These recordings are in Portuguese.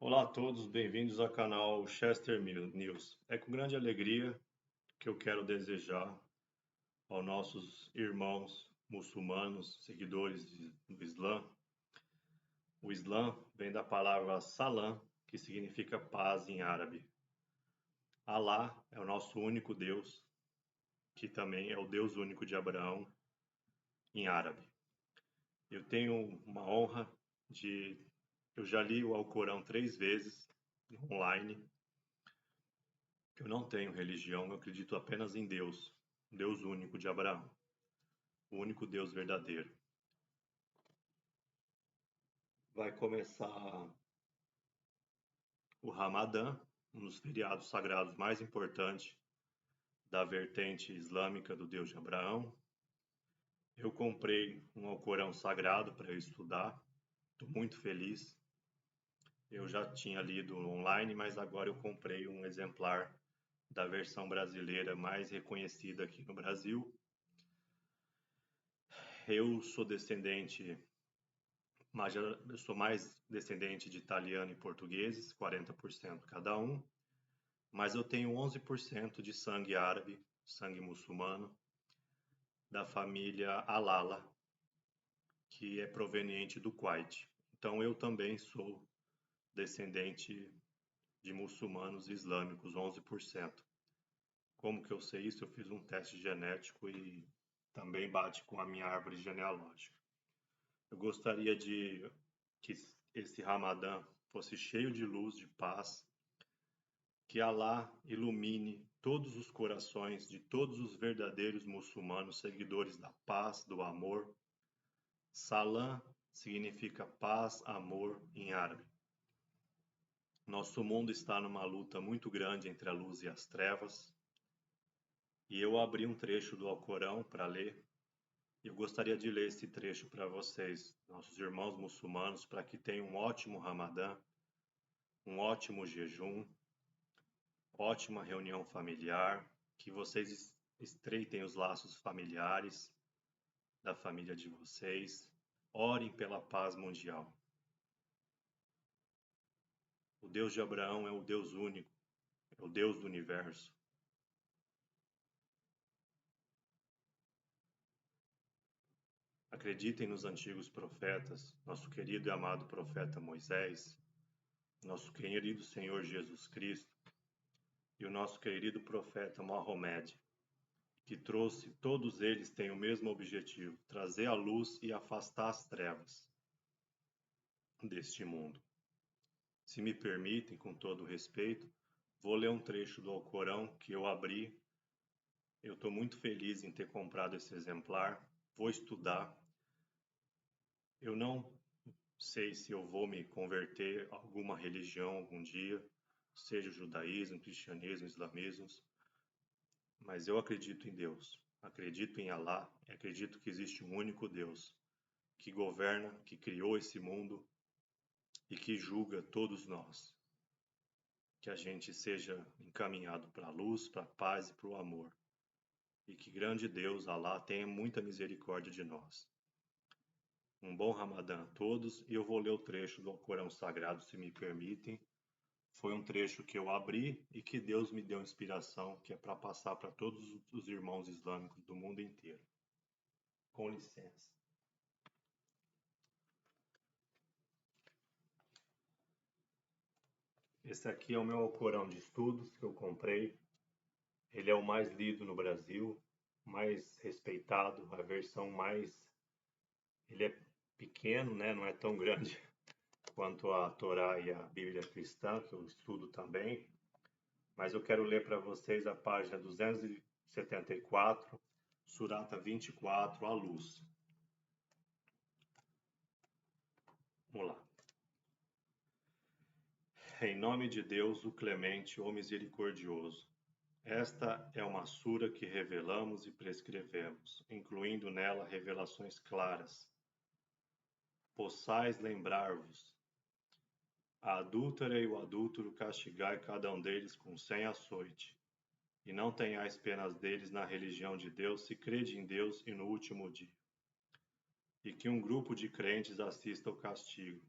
Olá a todos, bem-vindos ao canal Chester News. É com grande alegria que eu quero desejar aos nossos irmãos muçulmanos, seguidores do Islã. O Islã vem da palavra Salam, que significa paz em árabe. Alá é o nosso único Deus, que também é o Deus único de Abraão em árabe. Eu tenho uma honra de... Eu já li o Alcorão 3 vezes online. Eu não tenho religião, eu acredito apenas em Deus, Deus único de Abraão, o único Deus verdadeiro. Vai começar o Ramadã, um dos feriados sagrados mais importantes da vertente islâmica do Deus de Abraão. Eu comprei um Alcorão sagrado para eu estudar, estou muito feliz. Eu já tinha lido online, mas agora eu comprei um exemplar da versão brasileira mais reconhecida aqui no Brasil. Eu sou descendente, mas eu sou mais descendente de italiano e portugueses, 40% cada um, mas eu tenho 11% de sangue árabe, sangue muçulmano, da família Alala, que é proveniente do Kuwait. Então eu também sou descendente de muçulmanos islâmicos, 11%. Como que eu sei isso? Eu fiz um teste genético e também bate com a minha árvore genealógica. Eu gostaria de que esse Ramadã fosse cheio de luz, de paz, que Alá ilumine todos os corações de todos os verdadeiros muçulmanos, seguidores da paz, do amor. Salam significa paz, amor em árabe. Nosso mundo está numa luta muito grande entre a luz e as trevas. E eu abri um trecho do Alcorão para ler. Eu gostaria de ler esse trecho para vocês, nossos irmãos muçulmanos, para que tenham um ótimo Ramadã, um ótimo jejum, ótima reunião familiar, que vocês estreitem os laços familiares da família de vocês, orem pela paz mundial. O Deus de Abraão é o Deus único, é o Deus do universo. Acreditem nos antigos profetas, nosso querido e amado profeta Moisés, nosso querido Senhor Jesus Cristo e o nosso querido profeta Mahomed, que trouxe, todos eles têm o mesmo objetivo, trazer a luz e afastar as trevas deste mundo. Se me permitem, com todo respeito, vou ler um trecho do Alcorão que eu abri. Eu estou muito feliz em ter comprado esse exemplar, vou estudar. Eu não sei se eu vou me converter a alguma religião algum dia, seja o judaísmo, cristianismo, islamismo, mas eu acredito em Deus, acredito em Alá, e acredito que existe um único Deus que governa, que criou esse mundo e que julga todos nós. Que a gente seja encaminhado para a luz, para a paz e para o amor. E que grande Deus, Alá, tenha muita misericórdia de nós. Um bom Ramadã a todos, e eu vou ler o trecho do Alcorão Sagrado, se me permitem. Foi um trecho que eu abri e que Deus me deu inspiração, que é para passar para todos os irmãos islâmicos do mundo inteiro. Com licença. Esse aqui é o meu Alcorão de estudos que eu comprei. Ele é o mais lido no Brasil, mais respeitado, a versão mais... Ele é pequeno, né? Não é tão grande quanto a Torá e a Bíblia cristã, que eu estudo também. Mas eu quero ler para vocês a página 274, Surata 24, a luz. Vamos lá. Em nome de Deus, o clemente, o misericordioso. Esta é uma sura que revelamos e prescrevemos, incluindo nela revelações claras. Possais lembrar-vos. A adúltera e o adúltero castigai cada um deles com 100 açoite. E não tenhais penas deles na religião de Deus, se crede em Deus e no último dia. E que um grupo de crentes assista ao castigo.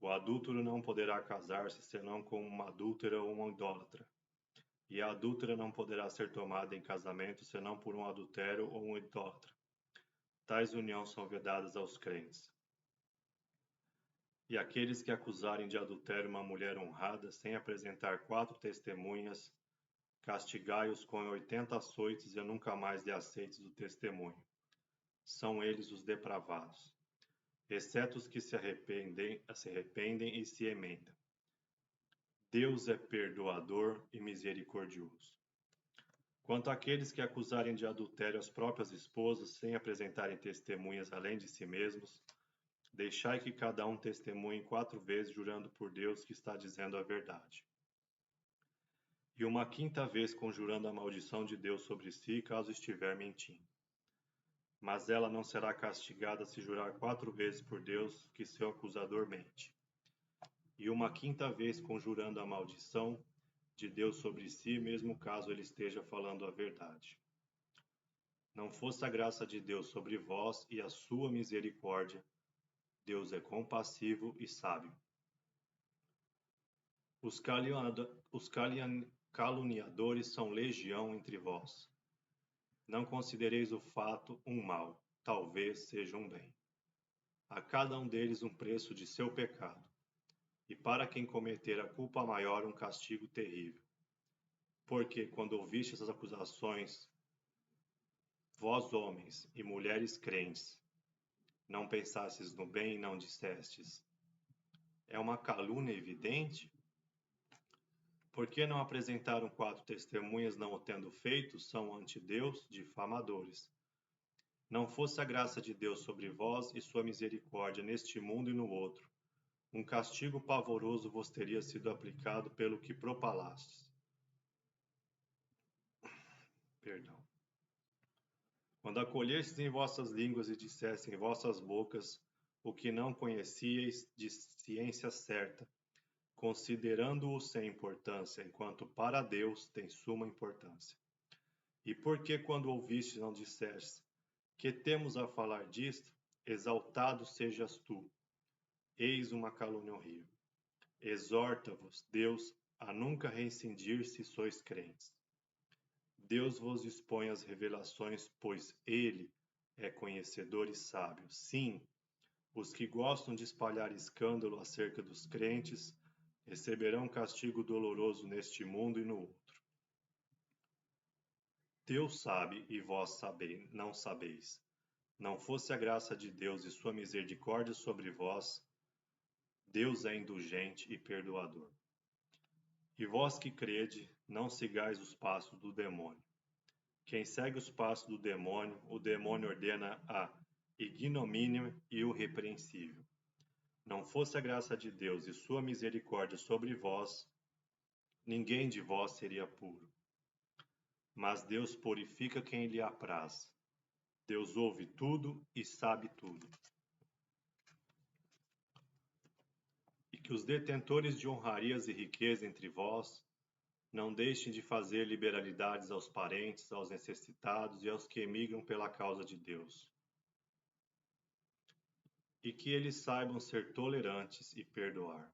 O adúltero não poderá casar-se senão com uma adúltera ou uma idólatra. E a adúltera não poderá ser tomada em casamento senão por um adultério ou um idólatra. Tais uniões são vedadas aos crentes. E aqueles que acusarem de adultério uma mulher honrada, sem apresentar 4 testemunhas, castigai-os com 80 açoites e nunca mais lhe aceites o testemunho. São eles os depravados, exceto os que se arrependem e se emendam. Deus é perdoador e misericordioso. Quanto àqueles que acusarem de adultério as próprias esposas, sem apresentarem testemunhas além de si mesmos, deixai que cada um testemunhe 4 vezes, jurando por Deus que está dizendo a verdade. E uma 5ª vez conjurando a maldição de Deus sobre si, caso estiver mentindo. Mas ela não será castigada se jurar 4 vezes por Deus que seu acusador mente. E uma 5ª vez conjurando a maldição de Deus sobre si, mesmo caso ele esteja falando a verdade. Não fosse a graça de Deus sobre vós e a sua misericórdia, Deus é compassivo e sábio. Os caluniadores são legião entre vós. Não considereis o fato um mal, talvez seja um bem. A cada um deles um preço de seu pecado, e para quem cometer a culpa maior um castigo terrível. Porque quando ouvistes as acusações, vós homens e mulheres crentes, não pensastes no bem e não dissestes: é uma calúnia evidente? Por que não apresentaram 4 testemunhas, não o tendo feito, são ante Deus difamadores. Não fosse a graça de Deus sobre vós e sua misericórdia neste mundo e no outro, um castigo pavoroso vos teria sido aplicado pelo que propalastes. Quando acolhestes em vossas línguas e dissessem em vossas bocas o que não conhecieis de ciência certa, considerando-o sem importância, enquanto para Deus tem suma importância. E por que quando ouvistes não dissestes: que temos a falar disto? Exaltado sejas tu. Eis uma calúnia horrível. Exorta-vos Deus a nunca reincindir se sois crentes. Deus vos expõe as revelações, pois Ele é conhecedor e sábio. Sim, os que gostam de espalhar escândalo acerca dos crentes receberão castigo doloroso neste mundo e no outro. Deus sabe e vós não sabeis. Não fosse a graça de Deus e sua misericórdia sobre vós, Deus é indulgente e perdoador. E vós que crede, não sigais os passos do demônio. Quem segue os passos do demônio, o demônio ordena a ignomínia e o repreensível. Não fosse a graça de Deus e sua misericórdia sobre vós, ninguém de vós seria puro. Mas Deus purifica quem lhe apraz. Deus ouve tudo e sabe tudo. E que os detentores de honrarias e riqueza entre vós não deixem de fazer liberalidades aos parentes, aos necessitados e aos que emigram pela causa de Deus. E que eles saibam ser tolerantes e perdoar.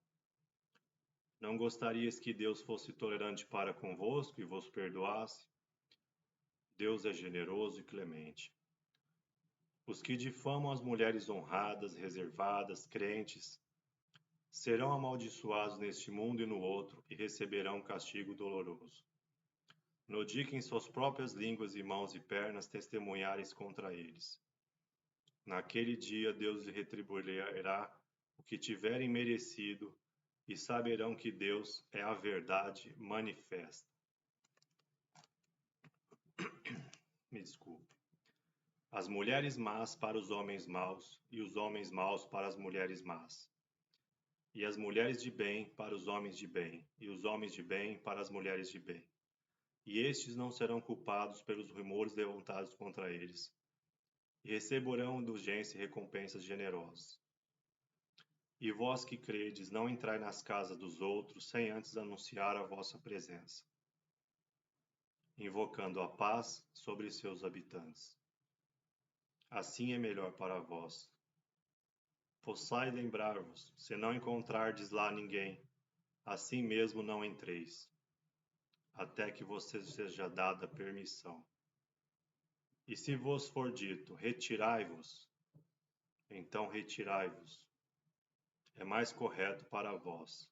Não gostarias que Deus fosse tolerante para convosco e vos perdoasse? Deus é generoso e clemente. Os que difamam as mulheres honradas, reservadas, crentes, serão amaldiçoados neste mundo e no outro e receberão um castigo doloroso. No dia que em suas próprias línguas e mãos e pernas testemunhares contra eles. Naquele dia Deus lhe retribuirá o que tiverem merecido e saberão que Deus é a verdade manifesta. Me desculpe. As mulheres más para os homens maus e os homens maus para as mulheres más. E as mulheres de bem para os homens de bem e os homens de bem para as mulheres de bem. E estes não serão culpados pelos rumores levantados contra eles, e receberão indulgência e recompensas generosas. E vós que credes, não entrai nas casas dos outros, sem antes anunciar a vossa presença, invocando a paz sobre seus habitantes. Assim é melhor para vós. Possai lembrar-vos, se não encontrardes lá ninguém, assim mesmo não entreis, até que vos seja dada permissão. E se vos for dito, retirai-vos, então retirai-vos. É mais correto para vós.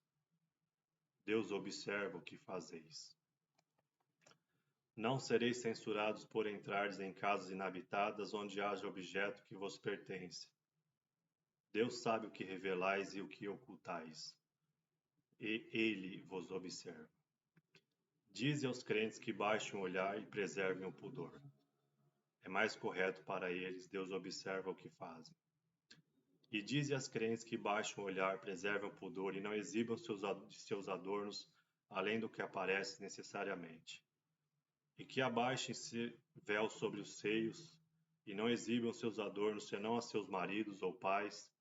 Deus observa o que fazeis. Não sereis censurados por entrardes em casas inabitadas onde haja objeto que vos pertence. Deus sabe o que revelais e o que ocultais, e Ele vos observa. Dize aos crentes que baixem o olhar e preservem o pudor. É mais correto para eles, Deus observa o que fazem. E dize às crentes que baixem o olhar, preservem o pudor e não exibam seus adornos além do que aparece necessariamente. E que abaixem-se véu sobre os seios e não exibam seus adornos senão a seus maridos ou pais,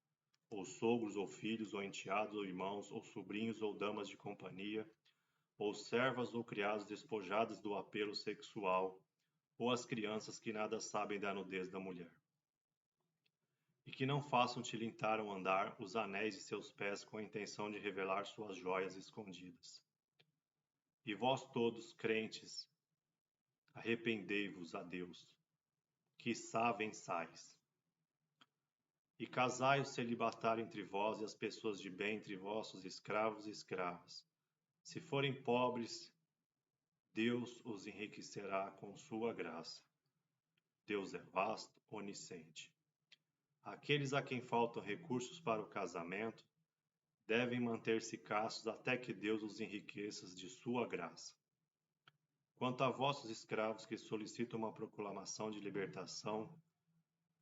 ou sogros ou filhos, ou enteados ou irmãos, ou sobrinhos ou damas de companhia, ou servas ou criados despojadas do apelo sexual, ou as crianças que nada sabem da nudez da mulher. E que não façam tilintar ao andar os anéis de seus pés com a intenção de revelar suas joias escondidas. E vós todos, crentes, arrependei-vos a Deus, quiçá vençais. E casai o celibatário entre vós e as pessoas de bem entre vossos escravos e escravas. Se forem pobres, Deus os enriquecerá com sua graça. Deus é vasto, onisciente. Aqueles a quem faltam recursos para o casamento devem manter-se castos até que Deus os enriqueça de sua graça. Quanto a vossos escravos que solicitam uma proclamação de libertação,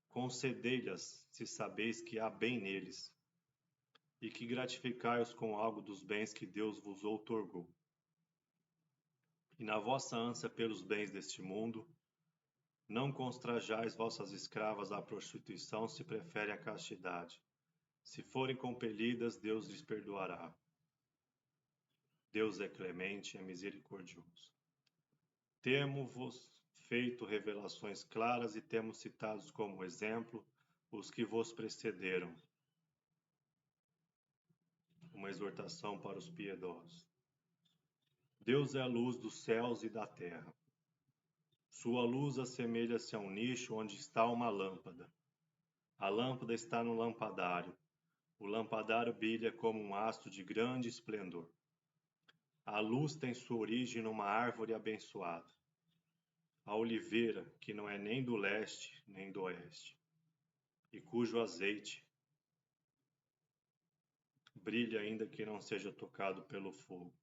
concedei-lhes se sabeis que há bem neles, e que gratificai-os com algo dos bens que Deus vos outorgou. E na vossa ânsia pelos bens deste mundo, não constrajais vossas escravas à prostituição se preferem a castidade. Se forem compelidas, Deus lhes perdoará. Deus é clemente e é misericordioso. Temo-vos feito revelações claras e temos citados como exemplo os que vos precederam. Uma exortação para os piedosos. Deus é a luz dos céus e da terra. Sua luz assemelha-se a um nicho onde está uma lâmpada. A lâmpada está no lampadário. O lampadário brilha como um astro de grande esplendor. A luz tem sua origem numa árvore abençoada, a oliveira, que não é nem do leste nem do oeste, e cujo azeite brilha ainda que não seja tocado pelo fogo.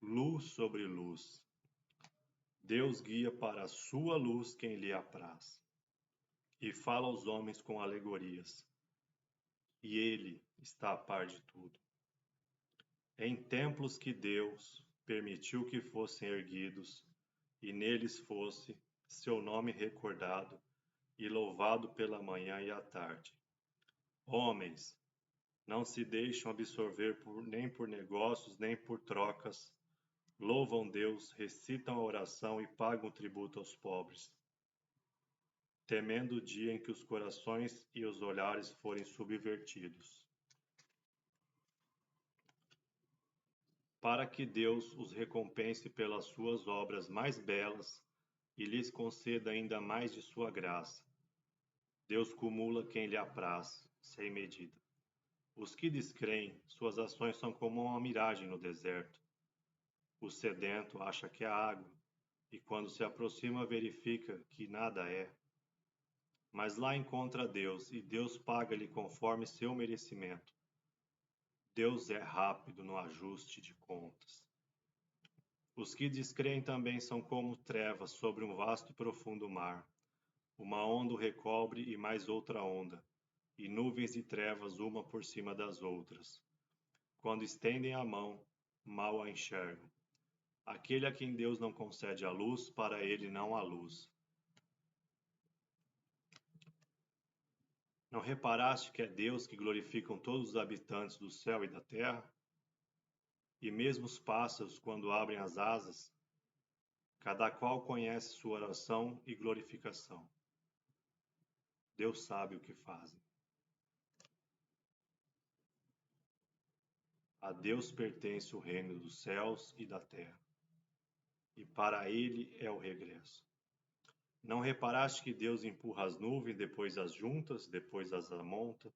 Luz sobre luz. Deus guia para a sua luz quem lhe apraz, e fala aos homens com alegorias, e ele está a par de tudo. Em templos que Deus permitiu que fossem erguidos, e neles fosse seu nome recordado e louvado pela manhã e à tarde. Homens, não se deixam absorver nem por negócios, nem por trocas, louvam Deus, recitam a oração e pagam tributo aos pobres, temendo o dia em que os corações e os olhares forem subvertidos, para que Deus os recompense pelas suas obras mais belas e lhes conceda ainda mais de sua graça. Deus cumula quem lhe apraz, sem medida. Os que descreem, suas ações são como uma miragem no deserto. O sedento acha que há água, e quando se aproxima verifica que nada é. Mas lá encontra Deus, e Deus paga-lhe conforme seu merecimento. Deus é rápido no ajuste de contas. Os que descreem também são como trevas sobre um vasto e profundo mar. Uma onda o recobre e mais outra onda, e nuvens de trevas uma por cima das outras. Quando estendem a mão, mal a enxergam. Aquele a quem Deus não concede a luz, para ele não há luz. Não reparaste que é Deus que glorificam todos os habitantes do céu e da terra? E mesmo os pássaros, quando abrem as asas, cada qual conhece sua oração e glorificação. Deus sabe o que fazem. A Deus pertence o reino dos céus e da terra, e para ele é o regresso. Não reparaste que Deus empurra as nuvens, depois as juntas, depois as amonta,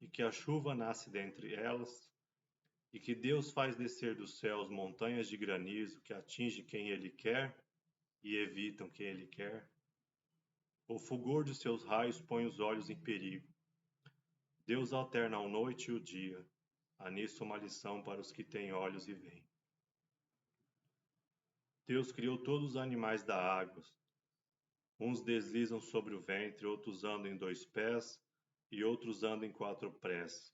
e que a chuva nasce dentre elas, e que Deus faz descer dos céus montanhas de granizo que atinge quem ele quer e evitam quem ele quer? O fulgor de seus raios põe os olhos em perigo. Deus alterna a noite e o dia. Há nisso uma lição para os que têm olhos e veem. Deus criou todos os animais da água. Uns deslizam sobre o ventre, outros andam em 2 pés e outros andam em 4 pés.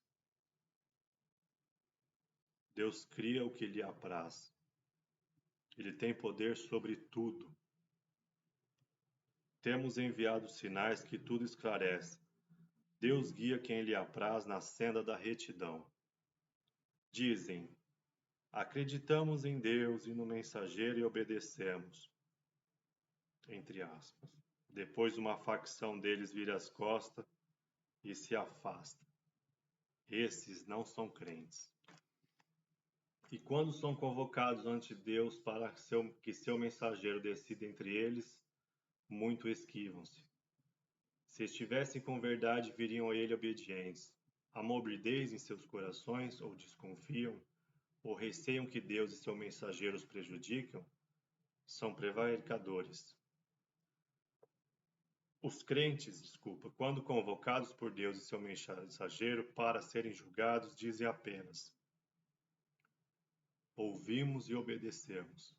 Deus cria o que lhe apraz. Ele tem poder sobre tudo. Temos enviado sinais que tudo esclarece. Deus guia quem lhe apraz na senda da retidão. Dizem: acreditamos em Deus e no mensageiro e obedecemos. Entre aspas. Depois uma facção deles vira as costas e se afasta. Esses não são crentes. E quando são convocados ante Deus para que seu mensageiro decida entre eles, muito esquivam-se. Se estivessem com verdade, viriam a ele obedientes. Há morbidez em seus corações, ou desconfiam, ou receiam que Deus e seu mensageiro os prejudicam? São prevaricadores. Os crentes, quando convocados por Deus e seu mensageiro para serem julgados, dizem apenas: ouvimos e obedecemos.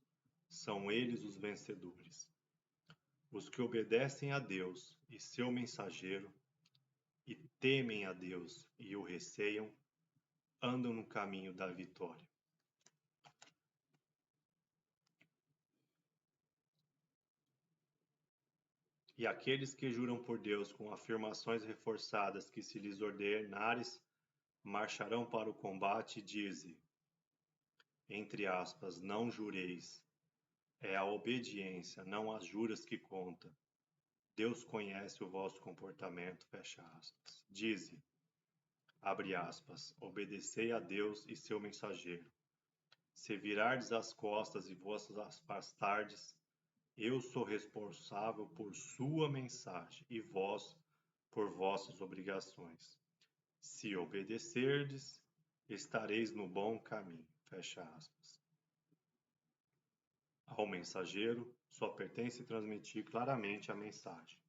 São eles os vencedores. Os que obedecem a Deus e seu mensageiro, e temem a Deus e o receiam, andam no caminho da vitória. E aqueles que juram por Deus com afirmações reforçadas que se lhes ordenares, marcharão para o combate e dizem, entre aspas, não jureis. É a obediência, não as juras que conta. Deus conhece o vosso comportamento, fecha aspas. Dize, abre aspas, obedecei a Deus e seu mensageiro. Se virardes as costas e vos afastardes, eu sou responsável por sua mensagem e vós por vossas obrigações. Se obedecerdes, estareis no bom caminho, fecha aspas. Ao mensageiro, só pertence transmitir claramente a mensagem.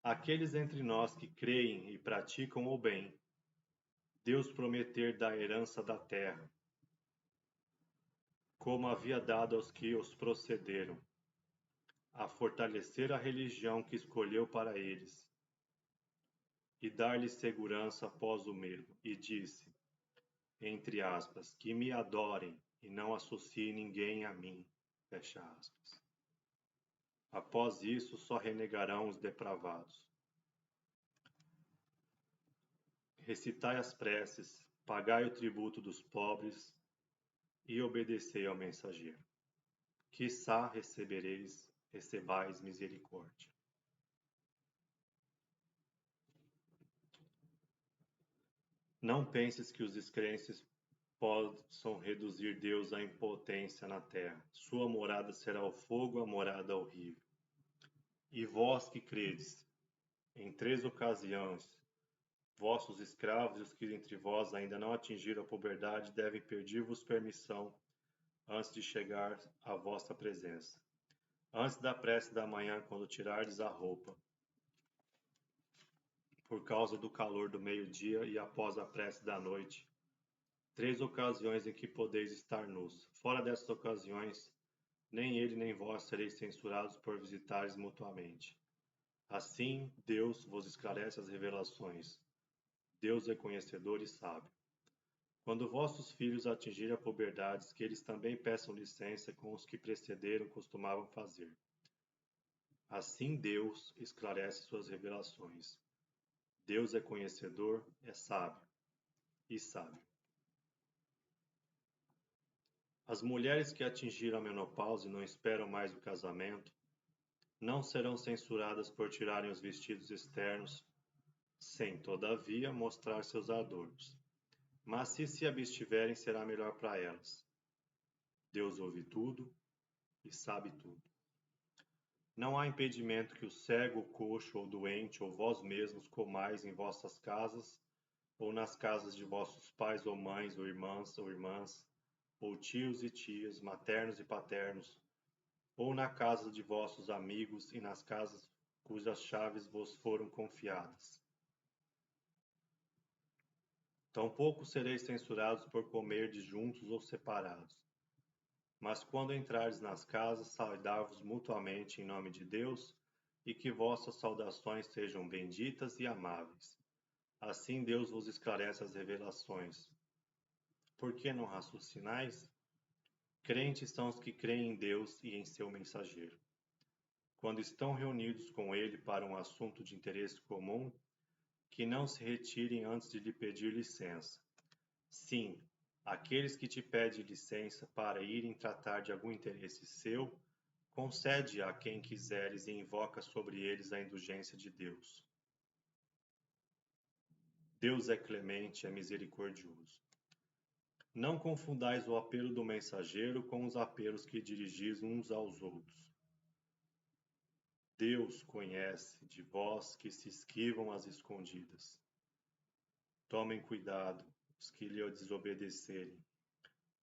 Aqueles entre nós que creem e praticam o bem, Deus prometer da herança da terra, como havia dado aos que os procederam, a fortalecer a religião que escolheu para eles, e dar-lhes segurança após o mesmo, e disse, entre aspas, que me adorem e não associem ninguém a mim, fecha aspas. Após isso, só renegarão os depravados. Recitai as preces, pagai o tributo dos pobres e obedecei ao mensageiro. Quiçá recebais misericórdia. Não penses que os descrentes possam reduzir Deus à impotência na terra. Sua morada será o fogo, a morada horrível. E vós que credes, em 3 ocasiões, vossos escravos e os que entre vós ainda não atingiram a puberdade devem pedir-vos permissão antes de chegar à vossa presença. Antes da prece da manhã, quando tirardes a roupa, por causa do calor do meio-dia e após a prece da noite, 3 ocasiões em que podeis estar nus. Fora dessas ocasiões, nem ele nem vós sereis censurados por visitares mutuamente. Assim, Deus vos esclarece as revelações. Deus é conhecedor e sábio. Quando vossos filhos atingirem a puberdade, que eles também peçam licença com os que precederam costumavam fazer. Assim Deus esclarece suas revelações. Deus é conhecedor, é sábio e sábio. As mulheres que atingiram a menopausa e não esperam mais o casamento, não serão censuradas por tirarem os vestidos externos, sem, todavia, mostrar seus adornos. Mas se abstiverem, será melhor para elas. Deus ouve tudo e sabe tudo. Não há impedimento que o cego, o coxo ou doente, ou vós mesmos comais em vossas casas, ou nas casas de vossos pais ou mães, ou irmãs, ou tios e tias, maternos e paternos, ou na casa de vossos amigos e nas casas cujas chaves vos foram confiadas. Tampouco sereis censurados por comerdes juntos ou separados. Mas quando entrardes nas casas, saudai-vos mutuamente em nome de Deus, e que vossas saudações sejam benditas e amáveis. Assim Deus vos esclarece as revelações. Por que não raciocinais? Crentes são os que creem em Deus e em seu mensageiro. Quando estão reunidos com ele para um assunto de interesse comum, que não se retirem antes de lhe pedir licença. Sim, aqueles que te pedem licença para irem tratar de algum interesse seu, concede a quem quiseres e invoca sobre eles a indulgência de Deus. Deus é clemente, é misericordioso. Não confundais o apelo do mensageiro com os apelos que dirigis uns aos outros. Deus conhece de vós que se esquivam às escondidas. Tomem cuidado, os que lhe desobedecerem.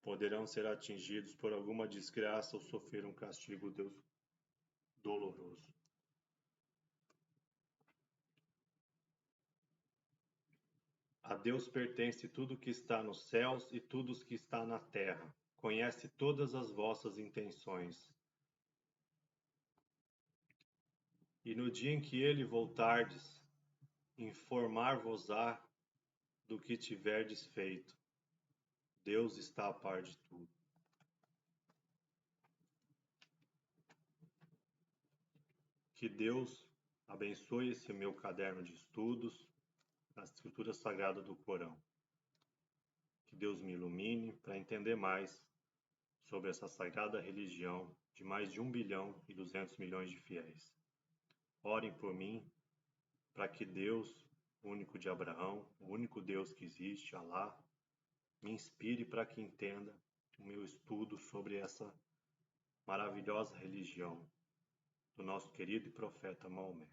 Poderão ser atingidos por alguma desgraça ou sofrer um castigo doloroso. A Deus pertence tudo o que está nos céus e tudo o que está na terra. Conhece todas as vossas intenções. E no dia em que ele voltardes, informar-vos-á do que tiverdes feito. Deus está a par de tudo. Que Deus abençoe esse meu caderno de estudos na escritura sagrada do Corão. Que Deus me ilumine para entender mais sobre essa sagrada religião de mais de 1,2 bilhão de fiéis. Orem por mim para que Deus, o único de Abraão, o único Deus que existe, Alá, me inspire para que entenda o meu estudo sobre essa maravilhosa religião do nosso querido e profeta Maomé.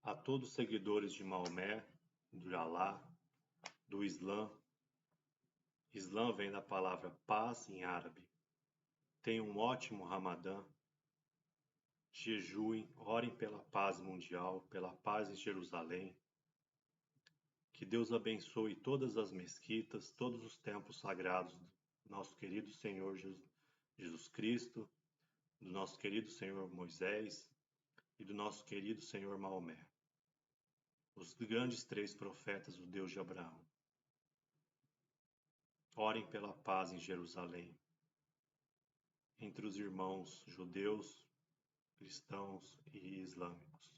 A todos os seguidores de Maomé, de Alá, do Islã. Islã vem da palavra paz em árabe. Tenham um ótimo Ramadã. Jejuem, orem pela paz mundial, pela paz em Jerusalém. Que Deus abençoe todas as mesquitas, todos os templos sagrados do nosso querido Senhor Jesus Cristo, do nosso querido Senhor Moisés e do nosso querido Senhor Maomé, os grandes 3 profetas do Deus de Abraão. Orem pela paz em Jerusalém, entre os irmãos judeus, cristãos e islâmicos.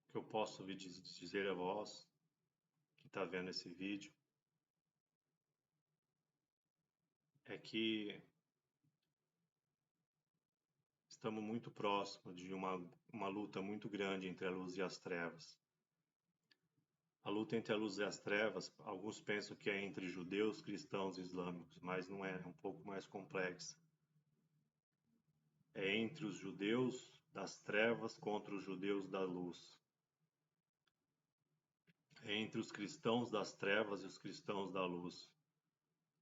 O que eu posso dizer a vós, que está vendo esse vídeo, é que estamos muito próximos de uma luta muito grande entre a luz e as trevas. A luta entre a luz e as trevas, alguns pensam que é entre judeus, cristãos e islâmicos, mas não é, é um pouco mais complexa. É entre os judeus das trevas contra os judeus da luz. É entre os cristãos das trevas e os cristãos da luz.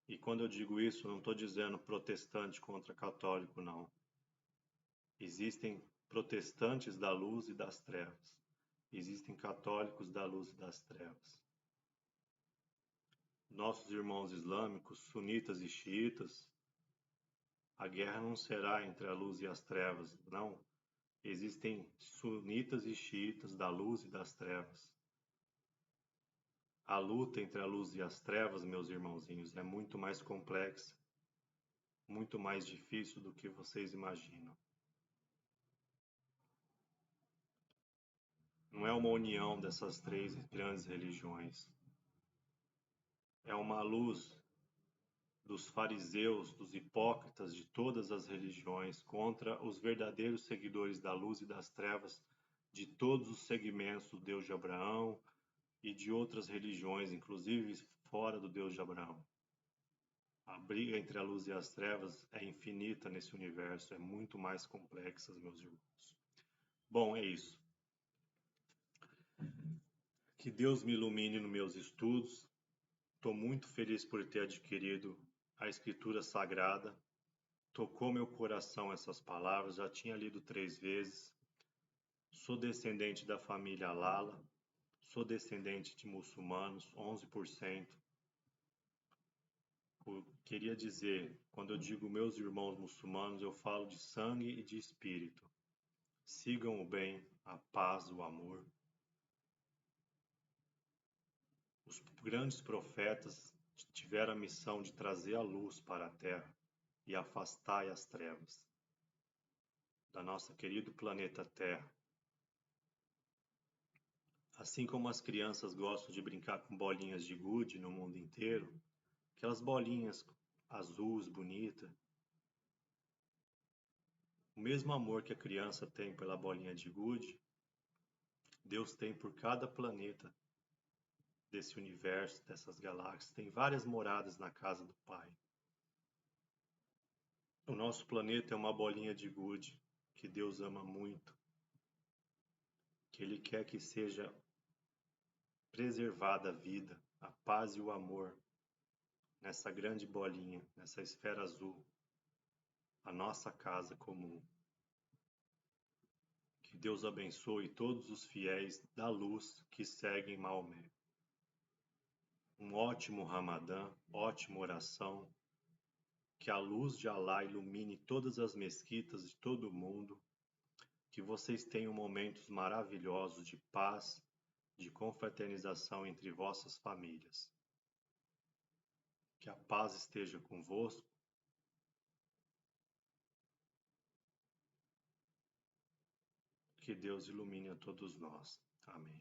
E quando eu digo isso, não estou dizendo protestante contra católico, não. Existem protestantes da luz e das trevas. Existem católicos da luz e das trevas. Nossos irmãos islâmicos, sunitas e xiitas, a guerra não será entre a luz e as trevas, não. Existem sunitas e xiitas da luz e das trevas. A luta entre a luz e as trevas, meus irmãozinhos, é muito mais complexa, muito mais difícil do que vocês imaginam. Não é uma união dessas 3 grandes religiões. É uma luz dos fariseus, dos hipócritas de todas as religiões, contra os verdadeiros seguidores da luz e das trevas, de todos os segmentos do Deus de Abraão e de outras religiões, inclusive fora do Deus de Abraão. A briga entre a luz e as trevas é infinita nesse universo, é muito mais complexa, meus irmãos. Bom, é isso. Que Deus me ilumine nos meus estudos. Estou muito feliz por ter adquirido a Escritura Sagrada. Tocou meu coração essas palavras, já tinha lido 3 vezes. Sou descendente da família Lala, sou descendente de muçulmanos, 11%. Queria dizer, quando eu digo meus irmãos muçulmanos, eu falo de sangue e de espírito. Sigam o bem, a paz, o amor. Os grandes profetas tiveram a missão de trazer a luz para a terra e afastar as trevas da nosso querido planeta Terra. Assim como as crianças gostam de brincar com bolinhas de gude no mundo inteiro, aquelas bolinhas azuis, bonitas, o mesmo amor que a criança tem pela bolinha de gude, Deus tem por cada planeta desse universo, dessas galáxias. Tem várias moradas na casa do Pai. O nosso planeta é uma bolinha de gude que Deus ama muito, que Ele quer que seja preservada a vida, a paz e o amor nessa grande bolinha, nessa esfera azul, a nossa casa comum. Que Deus abençoe todos os fiéis da luz que seguem Maomé. Um ótimo Ramadã, ótima oração. Que a luz de Alá ilumine todas as mesquitas de todo o mundo. Que vocês tenham momentos maravilhosos de paz, de confraternização entre vossas famílias. Que a paz esteja convosco. Que Deus ilumine a todos nós. Amém.